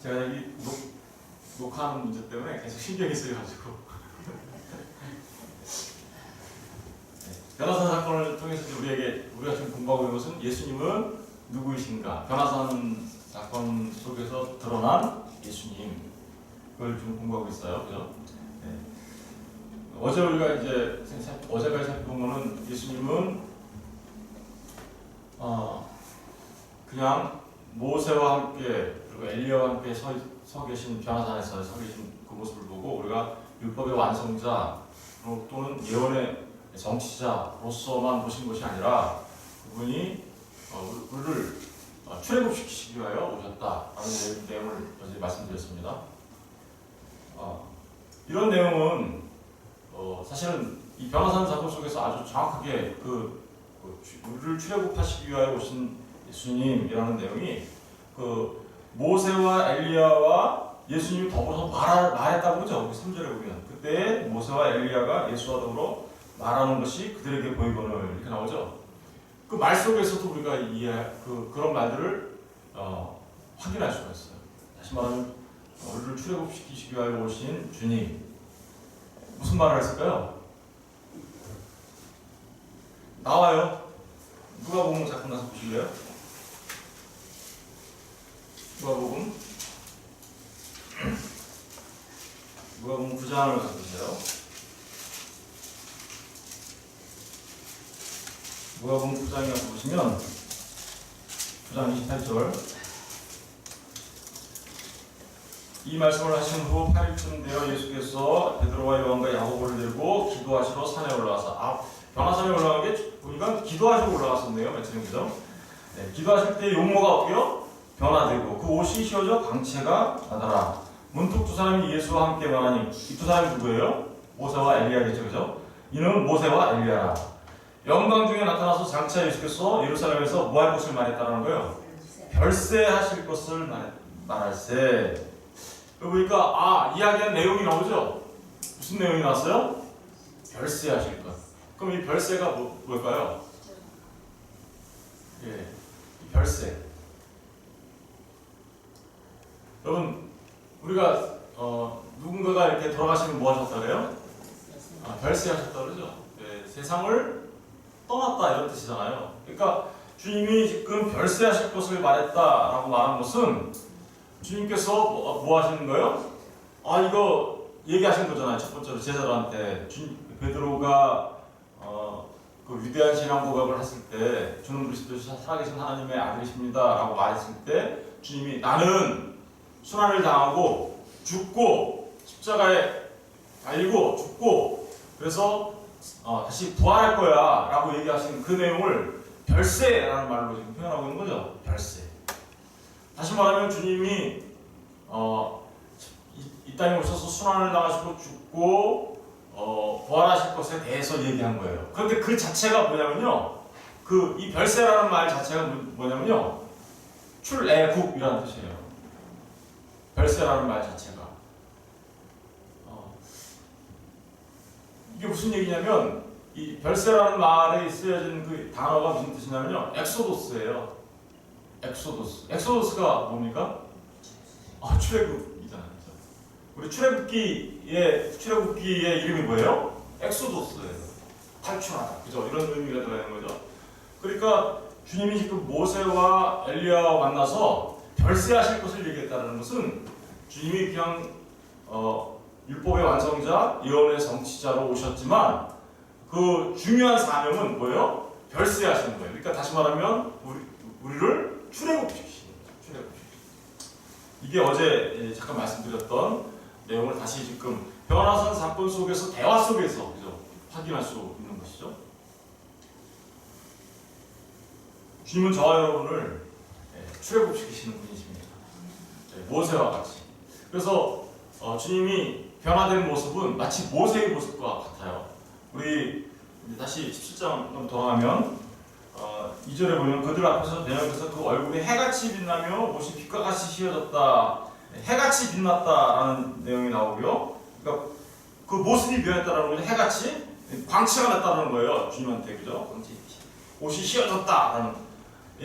제가 여기 녹화하는 문제 때문에 계속 신경이 쓰여가지고 변화산 사건을 통해서 우리가 지금 공부하고 있는 것은 예수님은 누구이신가? 변화산 사건 속에서 드러난 예수님, 그걸 지금 공부하고 있어요. 그죠? 네. 어제 우리가 이제 어제까지 살펴본 거는 예수님은 그냥 모세와 함께 그리고 엘리야와 함께 서 계신 변화산에서 서 계신 그 모습을 보고 우리가 율법의 완성자 또는 예언의 정치자로서만 보신 것이 아니라 그분이 우리를 출애굽시키시기 위하여 오셨다라는 내용을 어제 말씀드렸습니다. 이런 내용은 사실은 이 변화산 사건 속에서 아주 정확하게 우리를 출애굽하시기 위하여 오신 예수님이라는 내용이 모세와 엘리야와 예수님이 더불어서 말했다고 그러죠. 3절에 보면 그때 모세와 엘리야가 예수와 더불어 말하는 것이 그들에게 보이거늘 이렇게 나오죠. 그 말 속에서도 우리가 그런 말들을 확인할 수가 있어요. 다시 말하면 우리를 출애굽시키시기 위하여 오신 주님, 무슨 말을 했을까요? 나와요. 누가복음 잠깐 가서 보실래요? 누가복음 9장을 가서 보세요. 누가복음 9장에 가서 보시면 9장 28절 이 말씀을 하신 후 8일쯤 되어 예수께서 베드로와 요한과 야고보를 데리고 기도하시러 산에 올라가서 변화산에 올라간 게 보니까 기도하시러 올라갔었네요. 며칠은 그죠? 네, 기도하실 때 용모가 어때요? 변화되고 그 옷이 휘어져 광채가 나더라. 문득 두 사람이 예수와 함께 말하니 이 두 사람이 누구예요? 모세와 엘리야겠죠, 그죠? 이는 모세와 엘리야라. 영광 중에 나타나서 장차 예수께서 예루살렘에서 뭐 할 것을 말했다는 거예요? 별세하실 것을 말할세. 그러니까 이야기한 내용이 나오죠? 무슨 내용이 나왔어요? 별세하실 것. 그럼 이 별세가 뭘까요? 예, 이 별세. 여러분, 우리가 누군가가 이렇게 돌아가시면 뭐 하셨다 그래요? 별세하셨다 그러죠? 예, 세상을 떠났다 이런 뜻이잖아요. 그러니까 주님이 지금 별세하실 것을 말했다라고 말한 것은 주님께서 뭐 하시는 거예요? 이거 얘기하신 거잖아요. 첫 번째로 제자들한테 베드로가 그 위대한 신앙 고백을 했을 때 주는 그리스도시 살아계신 하나님의 아들이십니다라고 말했을 때 주님이 나는 순환을 당하고 죽고 십자가에 달리고 죽고 그래서 다시 부활할 거야 라고 얘기하신 그 내용을 별세라는 말로 지금 표현하고 있는 거죠. 별세. 다시 말하면 주님이 이 땅에 오셔서 순환을 당하시고 죽고 부활하실 것에 대해서 얘기한 거예요. 그런데 그 자체가 뭐냐면요, 이 별세라는 말 자체가 뭐냐면요, 출애굽이라는 뜻이에요. 별세라는 말 자체가 이게 무슨 얘기냐면 이 별세라는 말에 쓰여진 그 단어가 무슨 뜻이냐면요, 엑소도스예요. 엑소도스가 뭡니까? 출애굽이잖아요. 우리 출애굽기의 이름이 뭐예요? 엑소도스예요. 탈출하다. 그죠? 이런 의미가 들어있는 거죠. 그러니까 주님이 지금 모세와 엘리야와 만나서 별세하실 것을 얘기했다는 것은 주님이 그냥 율법의 완성자, 예언의 성취자로 오셨지만 그 중요한 사명은 뭐예요? 별세하시는 거예요. 그러니까 다시 말하면 우리를 출애굽시키시는 거예요. 이게 어제 잠깐 말씀드렸던 내용을 다시 지금 변화산 사건 속에서 대화 속에서 그죠? 확인할 수 있는 것이죠. 주님은 저와 여러분을 출애굽시키시는 분이십니다. 모세와 같이. 그래서 주님이 변화된 모습은 마치 모세의 모습과 같아요. 우리 다시 17장 한번 돌아가면 2절에 보면 그들 앞에서 대적에서 그 얼굴이 해같이 빛나며 옷이 빛과 같이 휘어졌다. 해같이 빛났다라는 내용이 나오고요. 그러니까 그 모습이 변했다라는 건 해같이 광채가 났다는 거예요. 주님한테 그죠? 옷이 휘어졌다라는.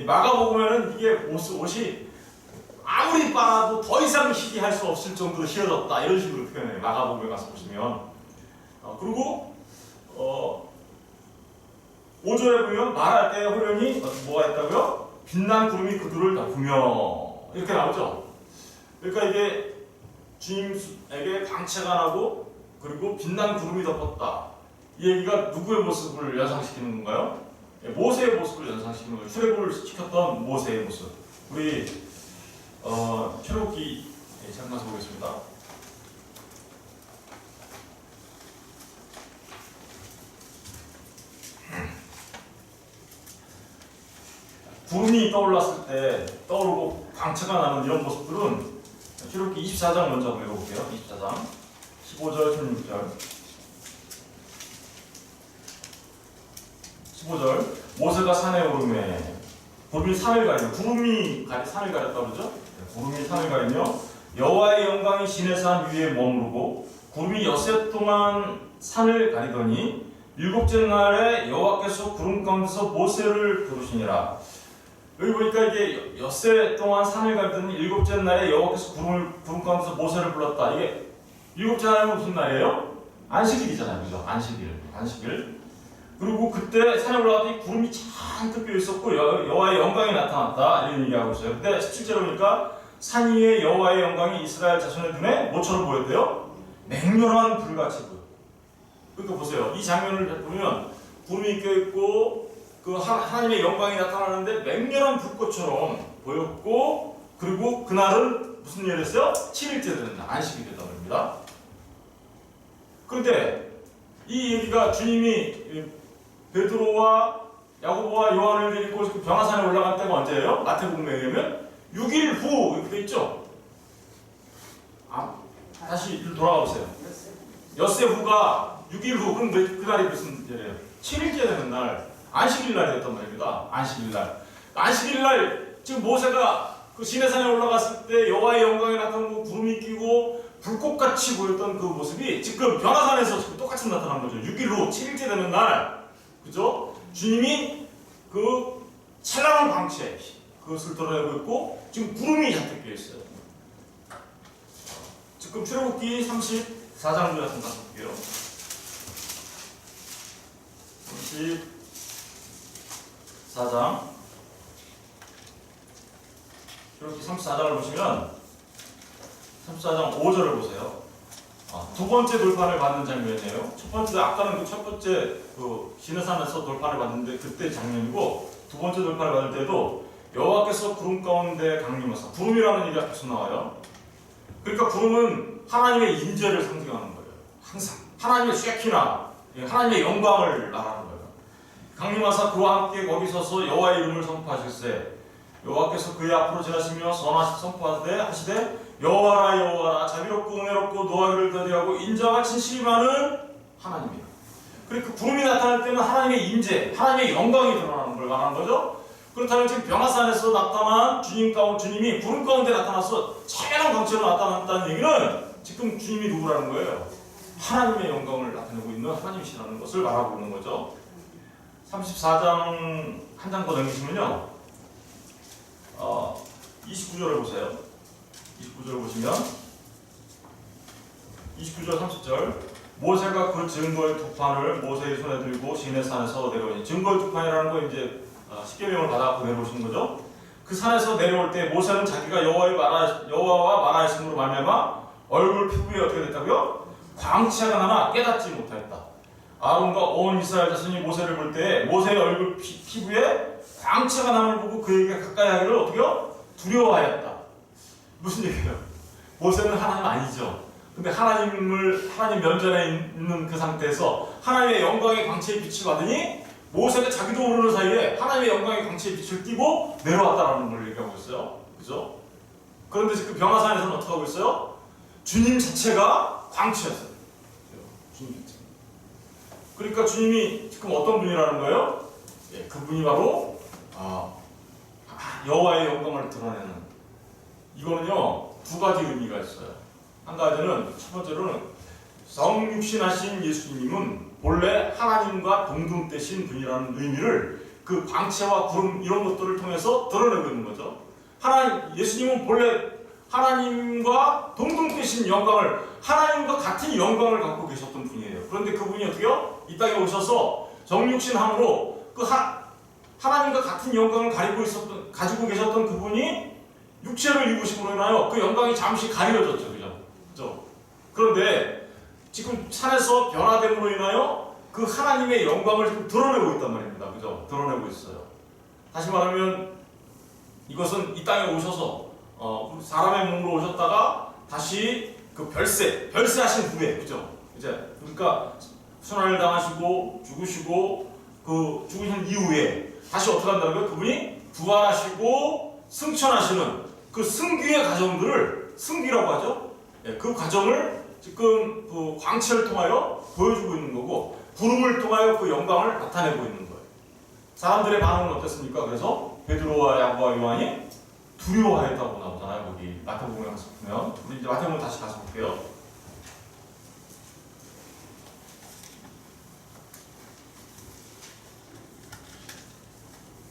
마가복음에는 이게 옷이 아무리 빨아도 더 이상 희귀할 수 없을 정도로 희어졌다 이런 식으로 표현해요. 마가복음에 가서 보시면. 그리고 5절에 보면 말할 때 호련히 뭐가 있다고요? 빛난 구름이 그들을 덮으며 이렇게 나오죠. 그러니까 이게 주님에게 광채가 나고 그리고 빛난 구름이 덮었다. 이 얘기가 누구의 모습을 연상시키는 건가요? 모세의 모습을 연상시키는 거예요. 출애굽을 시켰던 모세의 모습. 우리 출애굽기 잠깐 가서 보겠습니다. 구름이 떠올랐을 때 떠오르고 광채가 나는 이런 모습들은 출애굽기 24장 먼저 한번 읽어볼게요. 24장 15절 16절 15절 모세가 산에 오르매 구름이 산을 가리며 구름이 산을 가렸다고 그러죠? 구름이 산을 가리며 여호와의 영광이 시내 산 위에 머무르고 구름이 엿새 동안 산을 가리더니 일곱째 날에 여호와께서 구름 가운데서 모세를 부르시니라. 여기 보니까 이게 엿새 동안 산을 가리더니 일곱째 날에 여호와께서 구름 가운데서 모세를 불렀다. 이게 일곱째 날은 무슨 날이에요? 안식일이잖아요, 그죠? 안식일. 그리고 그때 산에 올라갔더니 구름이 잔뜩 끼어 있었고 여호와의 영광이 나타났다 이런 얘기하고 있어요. 근데 17절에 보니까 산 위에 여호와의 영광이 이스라엘 자손의 눈에 뭐처럼 보였대요? 맹렬한 불같이 보여. 그러니까 보세요. 이 장면을 보면 구름이 끼어 있고 그 하나님의 영광이 나타나는데 맹렬한 불꽃처럼 보였고 그리고 그날은 무슨 일이었어요? 7일째 되는 날, 안식이 되다 말입니다. 그런데 이 얘기가 주님이 베드로와 야고보와 요한을 데리고 병화산에 올라간 때가 언제예요? 마태복음에 의하면 6일 후 이렇게 돼 있죠. 다시 돌아가 보세요. 엿새 후가 6일 후 그럼 그날이 무슨 일이에요? 7일째 되는 날 안식일 날이었단 말입니다. 안식일 날. 안식일 날 지금 모세가 그 시내산에 올라갔을 때 여호와의 영광이 나타나고 구름이 끼고 불꽃같이 보였던 그 모습이 지금 변화산에서 지금 똑같이 나타난 거죠. 6일 후 7일째 되는 날, 그죠? 주님이 그 찬란한 광채 그것을 드러내고 있고 지금 구름이 잔뜩 끼어 있어요. 지금 출애굽기 34장 좀 볼게요. 34장 출애굽기 34장을 보시면 34장 5절을 보세요. 두 번째 돌판을 받는 장면이에요. 첫 번째 아까는 그 첫 번째 그 시내산에서 돌판을 받는데 그때 장면이고 두 번째 돌판을 받을 때도 여호와께서 구름 가운데 강림하사 구름이라는 얘기가 계속 나와요. 그러니까 구름은 하나님의 임재를 상징하는 거예요. 항상 하나님의 쉐키나 하나님의 영광을 말하는 거예요. 강림하사 그와 함께 거기 서서 여호와의 이름을 선포하실세 여호와께서 그의 앞으로 지나시며 선하시 선포하되 하시되 여호와라 여호와라 자비롭고 은혜롭고 노하기를 더디하고 인자와 진실이 많은 하나님이다. 그러니까 구름이 나타날 때는 하나님의 임재, 하나님의 영광이 드러나는 걸 말하는 거죠. 그렇다면 지금 변화산에서 나타난 주님이 구름 가운데 나타나서 찬란한 광채로 나타났다는 얘기는 지금 주님이 누구라는 거예요? 하나님의 영광을 나타내고 있는 하나님이시라는 것을 말하고 있는 거죠. 34장 한 장 더 넘기시면요. 29절을 보세요. 29절을 보시면 29절 30절 모세가 그 증거의 두 판을 모세의 손에 들고 시내산에서 내려오니 증거의 두 판이라는 거 이제 십계명을 받아갖고 내려오신 거죠. 그 산에서 내려올 때 모세는 자기가 여호와와 말하였음으로 말미암아 얼굴 피부에 어떻게 됐다고요? 광채가 나나 깨닫지 못하였다. 아론과 온 이스라엘 자손이 모세를 볼 때 모세의 얼굴 피부에 광채가 남을 보고 그에게 가까이 하기를 어떻게요? 두려워하였다. 무슨 얘기예요? 모세는 하나님 아니죠. 근데 하나님 면전에 있는 그 상태에서 하나님의 영광의 광채의 빛을 받으니 모세가 자기도 모르는 사이에 하나님의 영광의 광채의 빛을 띠고 내려왔다라는 걸 얘기하고 있어요. 그죠? 그런데 지금 변화산에서는 어떻게 하고 있어요? 주님 자체가 광채였어요. 주님 자체. 그러니까 주님이 지금 어떤 분이라는 거예요? 그분이 바로 여호와의 영광을 드러내는. 이거는요 두 가지 의미가 있어요. 한 가지는 첫 번째로는 성육신하신 예수님은 본래 하나님과 동등되신 분이라는 의미를 그 광채와 구름 이런 것들을 통해서 드러내고 있는 거죠. 예수님은 본래 하나님과 동등되신 영광을, 하나님과 같은 영광을 갖고 계셨던 분이에요. 그런데 그분이 어떻게요? 이 땅에 오셔서 정육신함으로 하나님과 같은 영광을 가지고 계셨던 그분이 육체를 입으심으로 인하여 그 영광이 잠시 가려졌죠. 그죠? 그런데 지금 산에서 변화됨으로 인하여 그 하나님의 영광을 지금 드러내고 있단 말입니다. 그죠? 드러내고 있어요. 다시 말하면 이것은 이 땅에 오셔서 사람의 몸으로 오셨다가 다시 그 별세하신 후에, 그죠? 이제 그러니까 순환을 당하시고 죽으시고 그 죽으신 이후에 다시 어떻게 한다는 거예요? 그분이 부활하시고 승천하시는 그 승귀의 과정들을, 승귀라고 하죠. 예, 그 과정을 지금 그 광채를 통하여 보여주고 있는 거고, 부름을 통하여 그 영광을 나타내고 있는 거예요. 사람들의 반응은 어땠습니까? 그래서 베드로와 야고보와 요한이 두려워했다고 나오잖아요. 거기 마태복음에 가서 보면, 우리 이제 마태복음 다시 가서 볼게요.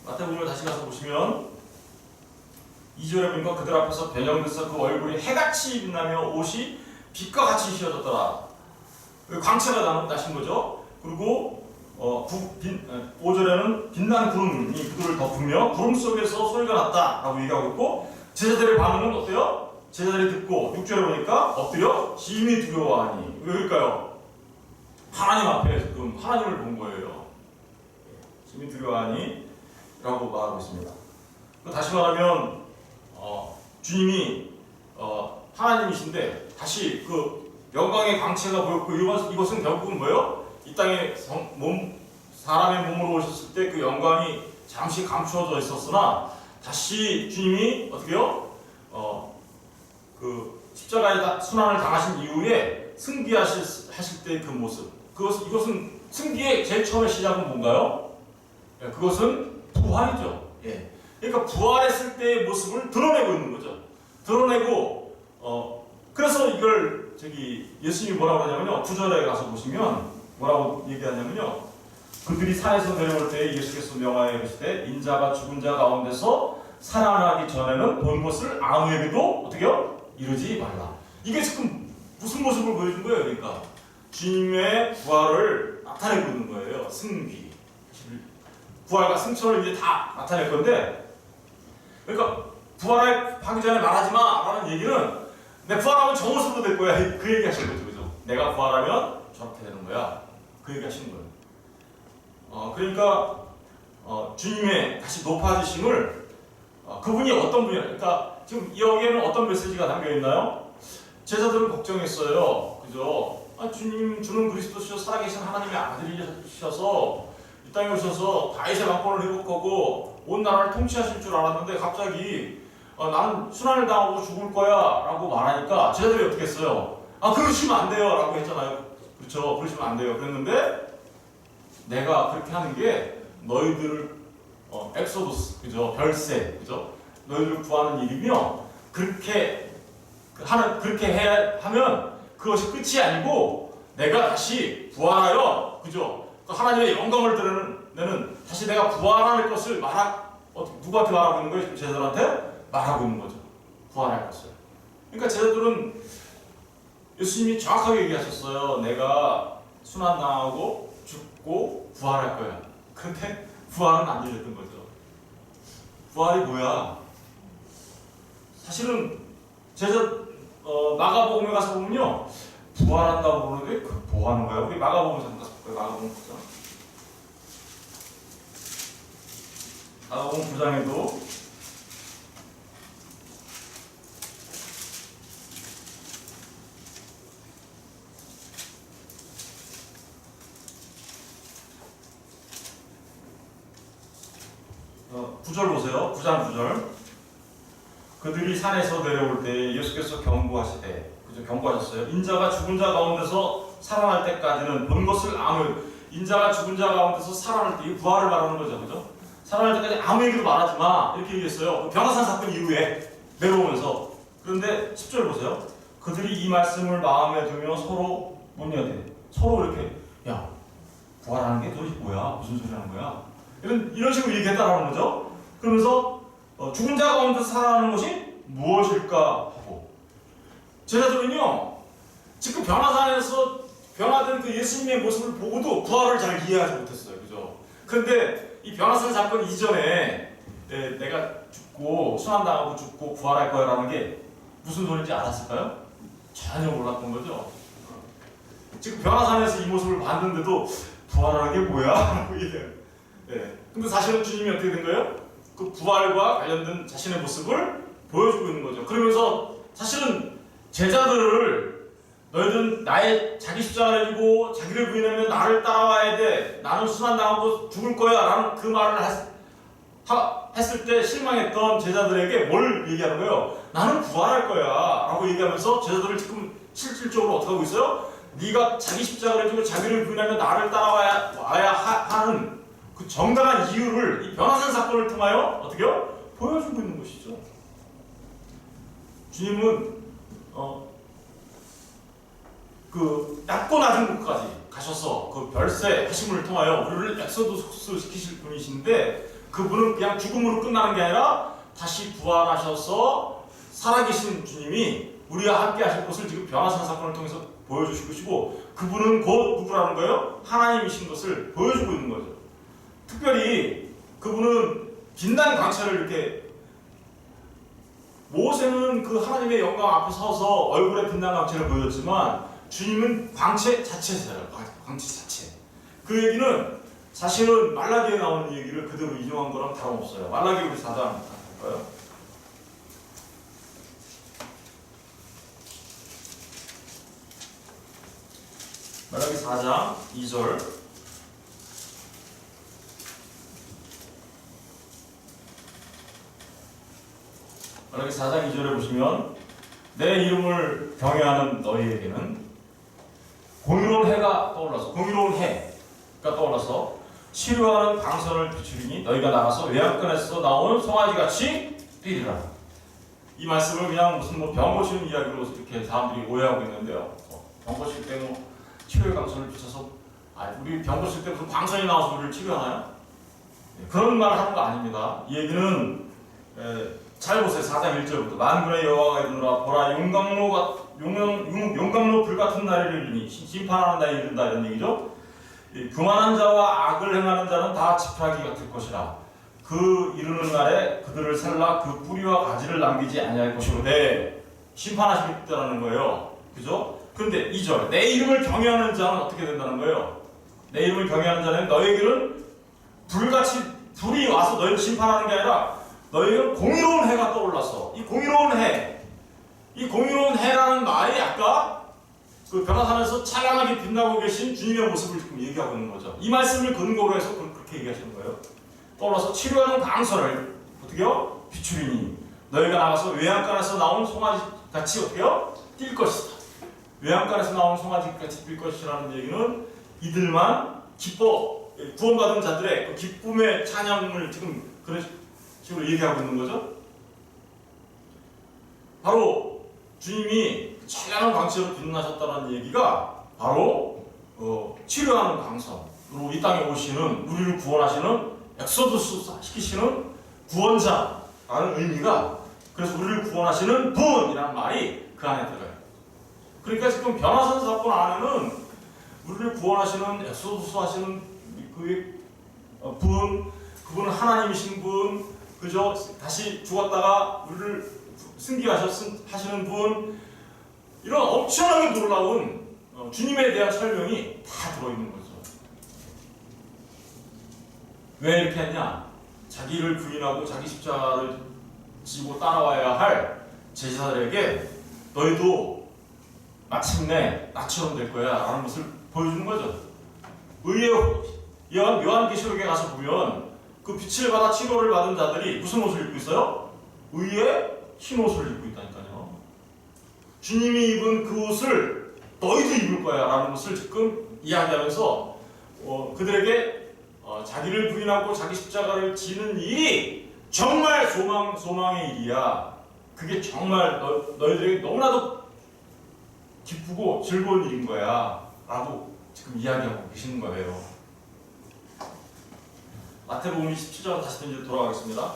마태복음을 다시 가서 보시면 2절에 보니까 그들 앞에서 변형돼서 그 얼굴이 해같이 빛나며 옷이 빛과 같이 휘어졌더라. 광채가 나신 거죠. 그리고 5절에는 빛나는 구름이 그들을 덮으며 구름 속에서 소리가 났다라고 얘기하고 있고, 제자들의 반응은 어때요? 제자들이 듣고 6절에 보니까 엎드려 심히 두려워하니. 왜일까요? 하나님 앞에 지금 하나님을 본 거예요. 심히 두려워하니 라고 말하고 있습니다. 다시 말하면 주님이 하나님이신데 다시 그 영광의 광채가 보였고, 이것은 결국은 뭐예요? 이 땅에 사람의 몸으로 오셨을 때 그 영광이 잠시 감추어져 있었으나 다시 주님이 어떻게요? 그 십자가에 순환을 당하신 이후에 승귀하실 때 그 모습, 이것은 승귀의 제일 처음의 시작은 뭔가요? 그것은 부활이죠. 예. 그러니까 부활했을 때의 모습을 드러내고 있는 거죠. 드러내고 그래서 이걸 예수님이 뭐라고 하냐면요, 9절에 가서 보시면 뭐라고 얘기하냐면요, 그들이 산에서 내려올 때 예수께서 명하여 이르시되 인자가 죽은 자 가운데서 살아나기 전에는 본 것을 아무에게도 어떻게요? 이루지 말라. 이게 지금 무슨 모습을 보여준 거예요? 그러니까 주님의 부활을 나타내고 있는 거예요. 승귀, 부활과 승천을 이제 다 나타낼 건데, 그러니까 부활하기 전에 말하지 마라는 얘기는 내 부활하면 저 모습으로 될 거야, 그 얘기 하시는 거죠. 그죠? 내가 부활하면 저렇게 되는 거야, 그 얘기 하시는 거예요. 그러니까 주님의 다시 높아지심을, 그분이 어떤 분이야? 그러니까 지금 여기에는 어떤 메시지가 담겨 있나요? 제자들은 걱정했어요. 그죠? 주는 그리스도시요 살아계신 하나님의 아들이셔서 이 땅에 오셔서 다윗의 왕권을 회복하고 온 나라를 통치하실 줄 알았는데 갑자기 나는 순환을 당하고 죽을 거야 라고 말하니까 제자들이 어떻게 했어요? 그러시면 안 돼요 라고 했잖아요. 그렇죠? 그러시면 안 돼요. 그랬는데 내가 그렇게 하는 게 너희들을 엑소두스, 그죠? 별세, 그죠? 너희들을 구하는 일이며, 그렇게 하면 그것이 끝이 아니고 내가 다시 부활하여, 그죠? 하나님의 영광을 드러내는, 다시 내가 부활할 것을 누구한테 말하고 있는 거예요? 제자들한테 말하고 있는 거죠. 부활할 것을. 그러니까 제자들은 예수님이 정확하게 얘기하셨어요. 내가 순환당하고 죽고 부활할 거야. 그런데 부활은 안 이랬던 거죠. 부활이 뭐야? 사실은 마가복음에 가서 보면요, 부활한다고 그러는데 뭐 하는 거야? 우리 마가복음 잠깐 가서 볼까요? 마가복음 9장. 마가복음 9장에도 구절 보세요. 9장 9절. 그들이 산에서 내려올 때 예수께서 경고하시되, 그죠? 경고하셨어요. 인자가 죽은 자 가운데서 살아날 때까지는 본 것을 인자가 죽은 자 가운데서 살아날 때, 이 부활을 말하는 거죠. 그죠? 살아날 때까지 아무에게도 말하지 마. 이렇게 얘기했어요. 변화산 사건 이후에 내려오면서. 그런데 10절 보세요. 그들이 이 말씀을 마음에 두며 서로 서로 이렇게, 야, 부활하는 게 도대체 뭐야? 무슨 소리 하는 거야? 이런 식으로 얘기했다라는 거죠. 그러면서 죽은 자가 가운데 살아나는 것이 무엇일까 하고, 제자들은요 지금 변화산에서 변화된 그 예수님의 모습을 보고도 부활을 잘 이해하지 못했어요. 그죠? 그런데 이 변화산 사건 이전에 내가 죽고 순환당하고 죽고 부활할 거야라는 게 무슨 소리인지 알았을까요? 전혀 몰랐던 거죠. 지금 변화산에서 이 모습을 봤는데도 부활하는 게 뭐야? 라고 얘기해요. 근데 사실은 주님이 어떻게 된 거예요? 그 부활과 관련된 자신의 모습을 보여주고 있는 거죠. 그러면서 사실은 제자들을 너희들은 나의 자기 십자가를 지고 자기를 부인하면 나를 따라와야 돼. 나는 순환당하고 죽을 거야. 라는 그 말을 했을 때 실망했던 제자들에게 뭘 얘기하는 거예요? 나는 부활할 거야. 라고 얘기하면서 제자들을 지금 실질적으로 어떻게 하고 있어요? 네가 자기 십자가를 지고 자기를 부인하면 나를 따라와야 하는 그 정당한 이유를 이 변화산 사건을 통하여 어떻게요? 보여주고 있는 것이죠. 주님은 그 낮고 낮은 곳까지 가셔서 그 별세 하심을 통하여 우리를 엑소도스 시키실 분이신데, 그분은 그냥 죽음으로 끝나는 게 아니라 다시 부활하셔서 살아계신 주님이 우리와 함께 하실 것을 지금 변화산 사건을 통해서 보여주실 것이고, 그분은 곧 누구라는 거예요? 하나님이신 것을 보여주고 있는 거죠. 특별히 그분은 빛난 광채를 이렇게, 모세는 그 하나님의 영광 앞에 서서 얼굴에 빛난 광채를 보여줬지만 주님은 광채 자체세요. 광채 자체. 그 얘기는 사실은 말라기에 나오는 얘기를 그대로 인용한 거랑 다름없어요. 말라기 우리 4장 볼까요? 말라기 4장 2절. 말라기 4장 2절에 보시면, 내 이름을 경외하는 너희에게는 공의로운 해가 떠올라서, 공의로운 해가 떠올라서 치료하는 광선을 비추리니 너희가 나가서 외양간에서 나온 송아지같이 뛰리라. 이 말씀을 그냥 무슨 병 고치는 이야기로 이렇게 사람들이 오해하고 있는데요. 병 고칠 때 뭐 치료의 광선을 비춰서, 우리 병 고칠 때 무슨 광선이 나와서 우리를 치료하나요? 그런 말을 하는 거 아닙니다. 이 얘기는 잘 보세요. 4장 1절부터 만군의 여호와가 이르노라, 보라 용광로 불같은 날이 이르니 심판하는 날이 이른다, 이런 얘기죠. 교만한 자와 악을 행하는 자는 다 지푸라기 같을 것이라. 그 이르는 날에 그들을 살라 그 뿌리와 가지를 남기지 아니할 것이로되, 심판하시겠다는 거예요. 그죠? 그런데 2절, 내 이름을 경외하는 자는 어떻게 된다는 거예요? 내 이름을 경외하는 자는 너에게는 불같이 불이 와서 너희를 심판하는 게 아니라 너희는 공의로운 해가 떠올라서, 이 공의로운 해라는 말이 아까 그 변화산에서 찬란하게 빛나고 계신 주님의 모습을 지금 얘기하고 있는 거죠. 이 말씀을 근거로 해서 그렇게 얘기하시는 거예요. 떠올라서 치료하는 광선을 어떻게요? 비추리니 너희가 나가서 외양간에서 나온 송아지같이 어떻게요? 뛸 것이다. 외양간에서 나온 송아지같이 뛸 것이라는 얘기는 이들만 구원받은 자들의 그 기쁨의 찬양을 지금 그런 식으로 얘기하고 있는 거죠. 바로 주님이 찬란한 광채로 빛나셨다는 얘기가 바로 치료하는 광선으로 이 땅에 오시는, 우리를 구원하시는, 엑소더스 시키시는 구원자라는 의미가, 그래서 우리를 구원하시는 분이라는 말이 그 안에 들어요. 그러니까 지금 변화산 사건 안에는 우리를 구원하시는, 엑소더스 하시는 그분은 하나님이신 분, 그죠? 다시 죽었다가 우리를 승기하시는 분, 이런 엄청나게 놀라운 주님에 대한 설명이 다 들어있는 거죠. 왜 이렇게 했냐? 자기를 부인하고 자기 십자가를 지고 따라와야 할 제자들에게 너희도 마침내 나처럼 될 거야 라는 것을 보여주는 거죠. 요한계시록에 가서 보면 그 빛을 받아 치료를 받은 자들이 무슨 옷을 입고 있어요? 의의 흰 옷을 입고 있다니까요. 주님이 입은 그 옷을 너희도 입을 거야 라는 것을 지금 이야기하면서 그들에게 자기를 부인하고 자기 십자가를 지는 일이 정말 소망의 일이야. 그게 정말 너희들에게 너무나도 기쁘고 즐거운 일인 거야 라고 지금 이야기하고 계시는 거예요. 마태복음 27장 다시 이제 돌아가겠습니다.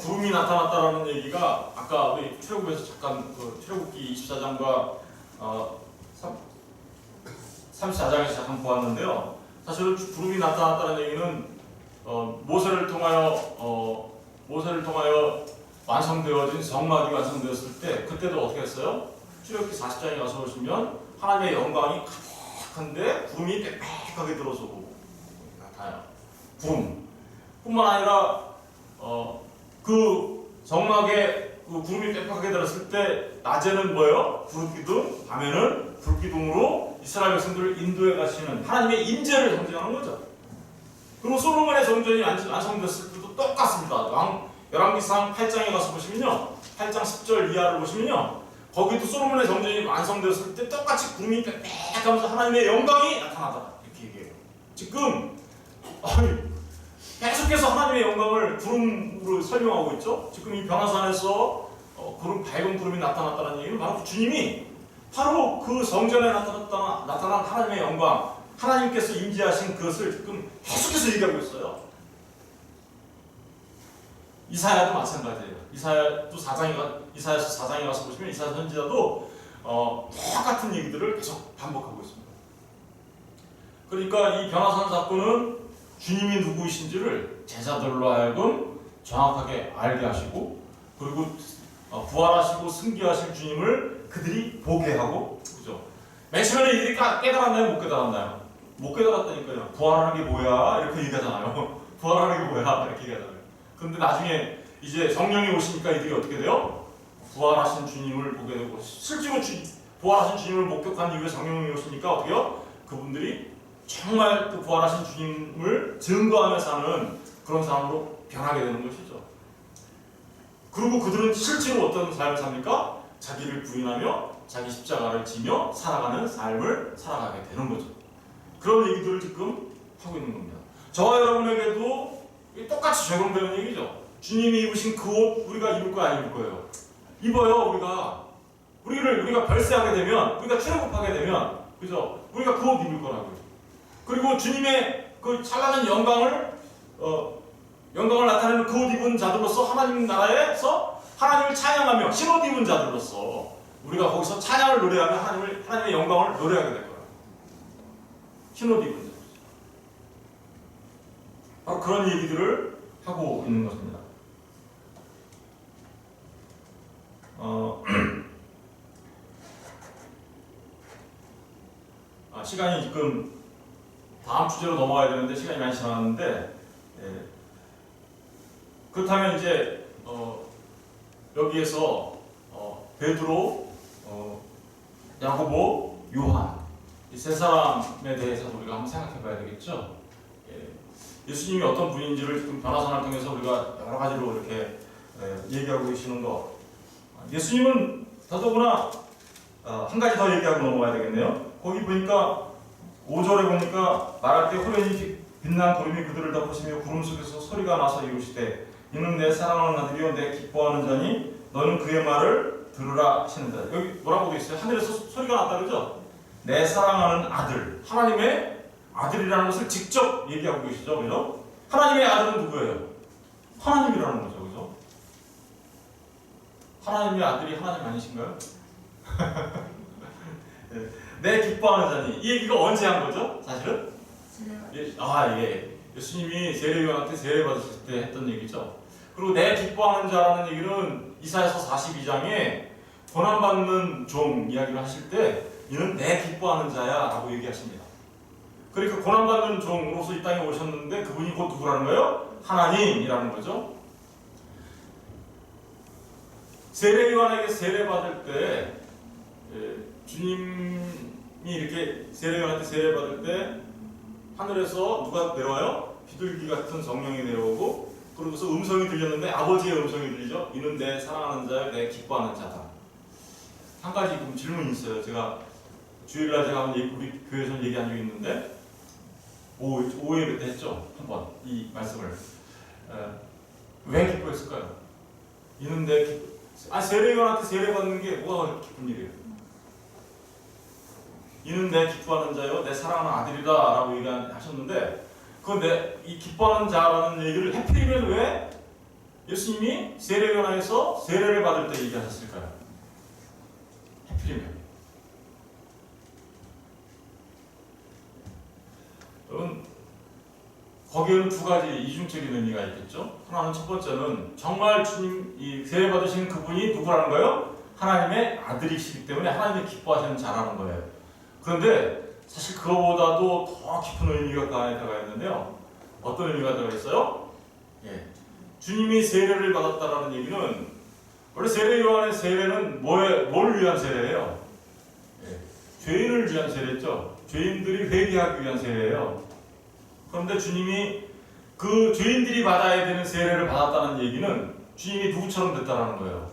구름이 나타났다라는 얘기가 아까 우리 출애굽에서 잠깐 그 출애굽기 24장과 34장에서 잠깐 보았는데요. 사실은 구름이 나타났다는 얘기는 모세를 통하여 완성되어진 성막이 완성되었을 때 그때도 어떻게 했어요? 출애굽기 40장에 가서 보시면 하나님의 영광이 가득한데 구름이 빽빽하게 들어서고 나타나요. 구름뿐만 아니라 그 성막에 그 구름이 빽빽하게 들었을 때 낮에는 뭐예요? 구름기둥, 밤에는 불기둥으로 이스라엘 백성들을 인도해 가시는 하나님의 임재를 상징하는 거죠. 그리고 솔로몬의 성전이 완성됐을 때도 똑같습니다. 열왕기상 8장에 가서 보시면요, 8장 10절 이하를 보시면요, 거기도 솔로몬의 성전이 완성되었을 때 똑같이 구름이 빽빽하면서 하나님의 영광이 나타나다 이렇게 얘기해요. 지금 계속해서 하나님의 영광을 구름으로 설명하고 있죠. 지금 이 변화산에서 밝은 구름이 나타났다는 얘기는 바로 주님이 바로 그 성전에 나타난 하나님의 영광, 하나님께서 임재하신 그것을 지금 계속해서 얘기하고 있어요. 이사야도 마찬가지예요. 이사야서 4장에 가서 보시면 이사야 선지자도 똑같은 얘기들을 계속 반복하고 있습니다. 그러니까 이 변화산 사건은 주님이 누구이신지를 제자들로 하여금 정확하게 알게 하시고, 그리고 부활하시고 승귀하실 주님을 그들이 보게 하고, 그죠? 맨 처음에 이들이 깨달았나요? 못 깨달았나요? 못 깨달았다니까요. 부활하는 게 뭐야? 이렇게 얘기하잖아요. 부활하는 게 뭐야? 이렇게 얘기하잖아요. 그런데 나중에 이제 성령이 오시니까 이들이 어떻게 돼요? 부활하신 주님을 보게 되고, 실제로 부활하신 주님을 목격한 이후에 성령이 오시니까 어떻게요? 그분들이 정말 그 부활하신 주님을 증거하며 사는 그런 사람으로 변하게 되는 것이죠. 그리고 그들은 실제로 어떤 삶을 삽니까? 자기를 부인하며 자기 십자가를 지며 살아가는 삶을 살아가게 되는 거죠. 그런 얘기들을 지금 하고 있는 겁니다. 저와 여러분에게도 똑같이 적용되는 얘기죠. 주님이 입으신 그 옷 우리가 입을 거야, 안 입을 거예요? 입어요. 우리가 별세하게 되면, 우리가 출애굽하게 되면, 그죠? 우리가 그 옷 입을 거라고요. 그리고 주님의 그 찬란한 영광을 나타내는 그 옷 입은 자들로서 하나님 나라에서 하나님을 찬양하며 신옷 입은 자들로서 우리가 거기서 찬양을 노래하며 하나님의 영광을 노래하게 될 거예요. 신옷 입은 자로서. 바로 그런 얘기들을 하고 있는 것입니다. 시간이 지금 다음 주제로 넘어가야 되는데 시간이 많이 지났는데, 그렇다면 이제 여기에서 베드로, 야고보, 요한 이 세 사람에 대해서 우리가 한번 생각해봐야 되겠죠. 예수님이 어떤 분인지를 지금 변화산을 통해서 우리가 여러 가지로 이렇게 얘기하고 계시는 것. 예수님은 더더구나 한 가지 더 얘기하고 넘어가야 되겠네요. 거기 보니까 5절에 보니까 말할 때 호련히 빛난 구름이 그들을 덮으시며 구름 속에서 소리가 나서 이르시되 이는 내 사랑하는 아들이요 내 기뻐하는 자니 너는 그의 말을 들으라 하시는다. 여기 뭐라고 되어 있어요? 하늘에서 소리가 났다 그러죠? 내 사랑하는 아들, 하나님의 아들이라는 것을 직접 얘기하고 계시죠, 그죠? 하나님의 아들은 누구예요? 하나님이라는 거죠, 그죠? 하나님의 아들이 하나님 아니신가요? 내 기뻐하는 자니, 이 얘기가 언제 한 거죠? 사실은? 예수님이 세례요한한테 세례 받으실 때 했던 얘기죠. 그리고 내 기뻐하는 자라는 얘기는 이사야서 42장에 고난받는 종 이야기를 하실 때 이는 내 기뻐하는 자야 라고 얘기하십니다. 그러니까 고난받는 종으로서 이 땅에 오셨는데 그분이 곧 누구라는 거예요? 하나님이라는 거죠. 세례요한에게 세례 받을 때 주님이 이렇게 세례요한한테 세례 받을 때 하늘에서 누가 내려와요? 비둘기 같은 성령이 내려오고, 그러고서 음성이 들렸는데 아버지의 음성이 들리죠. 이는 내 사랑하는 자요 내 기뻐하는 자다. 한 가지 질문이 있어요. 제가 주일날 제가 우리 교회에서 얘기한 적이 있는데 5회 때 했죠. 한번 이 말씀을 왜 기뻐했을까요? 이는 세례요한한테 세례 받는 게 뭐가 기쁜 일이에요? 이는 내 기뻐하는 자요 내 사랑하는 아들이다 라고 얘기하셨는데, 이 기뻐하는 자라는 얘기를 해필이면 왜 예수님이 세례요한에서 세례를 받을 때 얘기하셨을까요? 해필이면. 여러분, 거기에는 두 가지 이중적인 의미가 있겠죠. 하나는 첫 번째는 정말 주님 이 세례 받으신 그분이 누구라는 거예요? 하나님의 아들이시기 때문에 하나님이 기뻐하시는 자라는 거예요. 그런데 사실 그거보다도 더 깊은 의미가 그 안에 들어가 있는데요. 어떤 의미가 들어가 있어요? 예. 주님이 세례를 받았다라는 얘기는 원래 세례 요한의 세례는 뭘 위한 세례예요? 예. 죄인을 위한 세례죠. 죄인들이 회개하기 위한 세례예요. 그런데 주님이 그 죄인들이 받아야 되는 세례를 받았다는 얘기는 주님이 누구처럼 됐다는 거예요.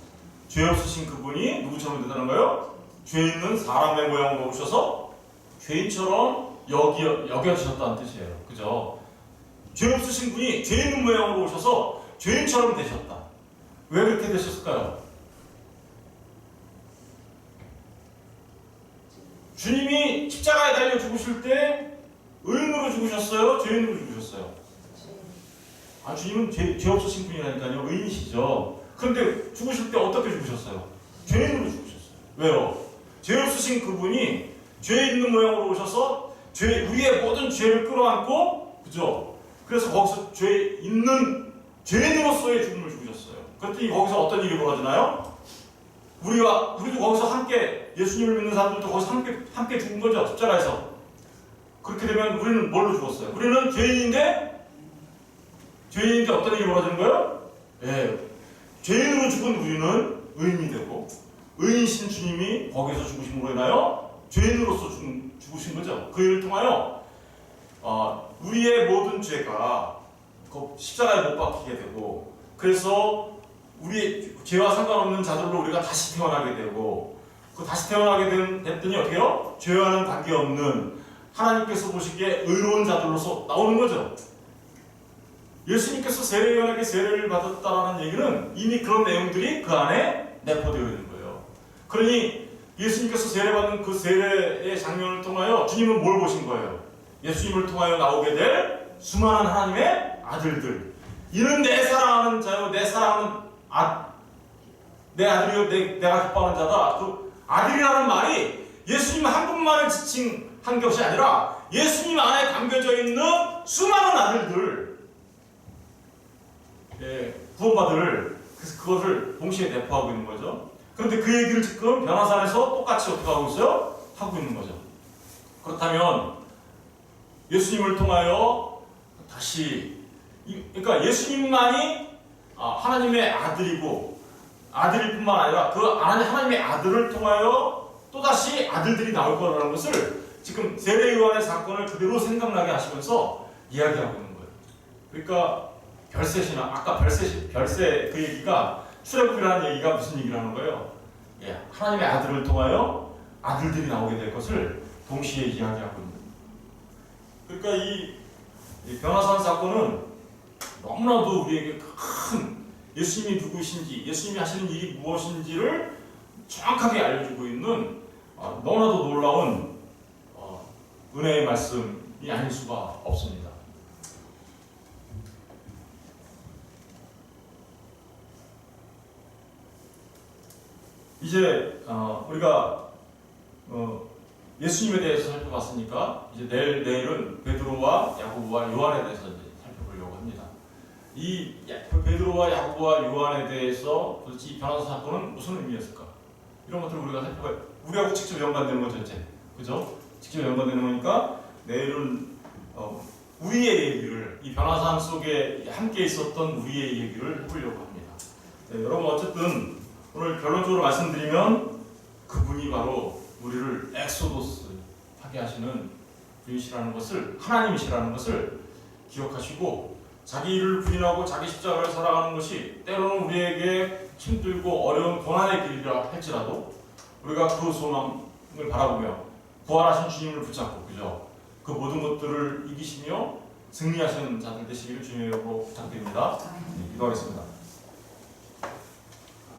죄 없으신 그분이 누구처럼 됐다는 거예요? 죄 있는 사람의 모양으로 오셔서 죄인처럼 여겨주셨다는 뜻이에요. 그죠? 죄 없으신 분이 죄 있는 모양으로 오셔서 죄인처럼 되셨다. 왜 그렇게 되셨을까요? 주님이 십자가에 달려 죽으실 때 의인으로 죽으셨어요? 죄인으로 죽으셨어요? 주님은 죄 없으신 분이라니까요. 의인이시죠. 그런데 죽으실 때 어떻게 죽으셨어요? 죄인으로 죽으셨어요. 왜요? 죄 없으신 그분이 죄 있는 모양으로 오셔서 우리의 모든 죄를 끌어안고, 그죠? 그래서 거기서 죄 있는 죄인으로서의 죽음을 죽으셨어요. 그랬더니 거기서 어떤 일이 벌어지나요? 우리도 거기서 함께, 예수님을 믿는 사람들도 거기서 함께 죽은 거죠. 십자가에서. 그렇게 되면 우리는 뭘로 죽었어요? 우리는 죄인인데 어떤 일이 벌어지는 거예요? 예. 죄인으로 죽은 우리는 의인이 되고, 의인이신 주님이 거기서 죽으심으로 인하여 죄인으로서 죽으신 거죠. 그 일을 통하여 우리의 모든 죄가 십자가에 못 박히게 되고, 그래서 우리의 죄와 상관없는 자들로 우리가 다시 태어나게 되고, 그 다시 태어나게 됐더니 어떻게 해요? 죄와는 관계없는 하나님께서 보시기에 의로운 자들로서 나오는 거죠. 예수님께서 세례요한에게 세례를 받았다는 얘기는 이미 그런 내용들이 그 안에 내포되어 있는 거예요. 그러니 예수님께서 세례받는 그 세례의 장면을 통하여 주님은 뭘 보신 거예요? 예수님을 통하여 나오게 될 수많은 하나님의 아들들. 이는 내 사랑하는 자요, 내 아들이요, 내가 기뻐하는 자다. 그 아들이라는 말이 예수님 한 분만을 지칭한 것이 아니라 예수님 안에 담겨져 있는 수많은 아들들, 구원받을, 그래서 그것을 동시에 내포하고 있는 거죠. 그런데 그 얘기를 지금 변화산에서 똑같이 어떻게 하고 있어요? 하고 있는 거죠. 그렇다면 예수님을 통하여 다시, 그러니까 예수님만이 하나님의 아들이고, 아들일 뿐만 아니라 그 하나님의 아들을 통하여 또다시 아들들이 나올 거라는 것을 지금 세례요한의 사건을 그대로 생각나게 하시면서 이야기하고 있는 거예요. 그러니까 별세신앙, 아까 별세 그 얘기가, 출애굽이라는 얘기가 무슨 얘기라는 거예요? 하나님의 아들을 통하여 아들들이 나오게 될 것을 동시에 이야기하고 있는 거예요. 그러니까 이 변화산 사건은 너무나도 우리에게 큰 예수님이 누구신지, 예수님이 하시는 일이 무엇인지를 정확하게 알려주고 있는 너무나도 놀라운 은혜의 말씀이 아닐 수가 없습니다. 이제 우리가 예수님에 대해서 살펴봤으니까 이제 내일은 베드로와 야고보와 요한에 대해서 이제 살펴보려고 합니다. 이 베드로와 야고보와 요한에 대해서 도대체 이 변화산 사건은 무슨 의미였을까? 이런 것들을 우리가 살펴봐요. 우리하고 직접 연관되는 거죠, 이제. 그죠? 직접 연관되는 거니까 내일은 우리의 얘기를, 이 변화산 속에 함께 있었던 우리의 얘기를 해보려고 합니다. 네, 여러분 어쨌든 오늘 결론적으로 말씀드리면 그분이 바로 우리를 엑소도스 하게 하시는 분이시라는 것을, 하나님이시라는 것을 기억하시고, 자기 일을 부인하고 자기 십자가를 살아가는 것이 때로는 우리에게 힘들고 어려운 고난의 길이라 할지라도 우리가 그 소망을 바라보며 부활하신 주님을 붙잡고, 그죠? 그 모든 것들을 이기시며 승리하시는 자들 되시기를 주님의 이름으로 부탁드립니다. 기도하겠습니다.